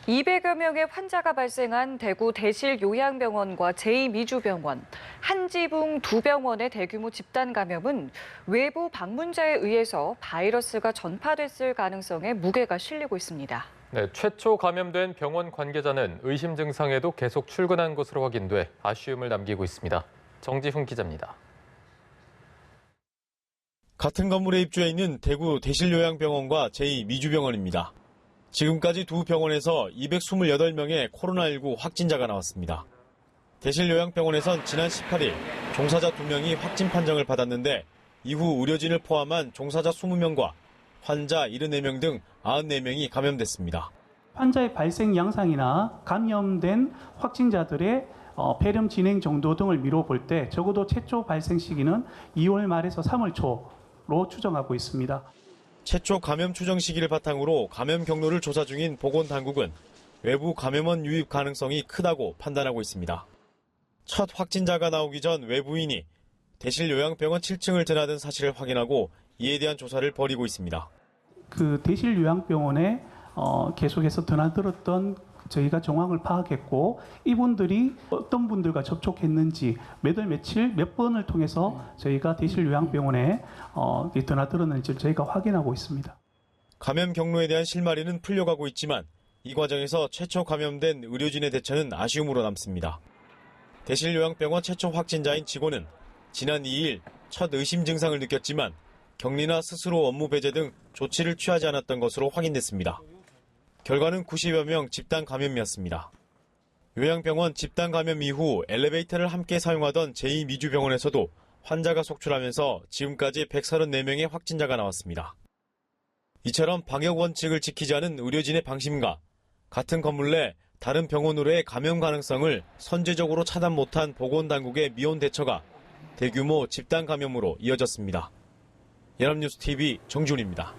200여 명의 환자가 발생한 대구 대실요양병원과 제2미주병원, 한지붕 두 병원의 대규모 집단 감염은 외부 방문자에 의해서 바이러스가 전파됐을 가능성에 무게가 실리고 있습니다. 네, 최초 감염된 병원 관계자는 의심 증상에도 계속 출근한 것으로 확인돼 아쉬움을 남기고 있습니다. 정지훈 기자입니다. 같은 건물에 입주해 있는 대구 대실요양병원과 제2미주병원입니다. 지금까지 두 병원에서 228명의 코로나19 확진자가 나왔습니다. 대실요양병원에선 지난 18일 종사자 2명이 확진 판정을 받았는데 이후 의료진을 포함한 종사자 20명과 환자 74명 등 94명이 감염됐습니다. 환자의 발생 양상이나 감염된 확진자들의 폐렴 진행 정도 등을 미뤄볼 때 적어도 최초 발생 시기는 2월 말에서 3월 초로 추정하고 있습니다. 최초 감염 추정 시기를 바탕으로 감염 경로를 조사 중인 보건당국은 외부 감염원 유입 가능성이 크다고 판단하고 있습니다. 첫 확진자가 나오기 전 외부인이 대실요양병원 7층을 드나든 사실을 확인하고 이에 대한 조사를 벌이고 있습니다. 그 대실요양병원에 계속해서 드나들었던 저희가 정황을 파악했고 이분들이 어떤 분들과 접촉했는지 몇 월 며칠 몇 번을 통해서 저희가 대실요양병원에 드나들었는지 저희가 확인하고 있습니다. 감염 경로에 대한 실마리는 풀려가고 있지만 이 과정에서 최초 감염된 의료진의 대처는 아쉬움으로 남습니다. 대실요양병원 최초 확진자인 직원은 지난 2일 첫 의심 증상을 느꼈지만 격리나 스스로 업무 배제 등 조치를 취하지 않았던 것으로 확인됐습니다. 결과는 90여 명 집단 감염이었습니다. 요양병원 집단 감염 이후 엘리베이터를 함께 사용하던 제2미주병원에서도 환자가 속출하면서 지금까지 134명의 확진자가 나왔습니다. 이처럼 방역 원칙을 지키지 않은 의료진의 방심과 같은 건물 내 다른 병원으로의 감염 가능성을 선제적으로 차단 못한 보건당국의 미온 대처가 대규모 집단 감염으로 이어졌습니다. 연합뉴스 TV 정준입니다.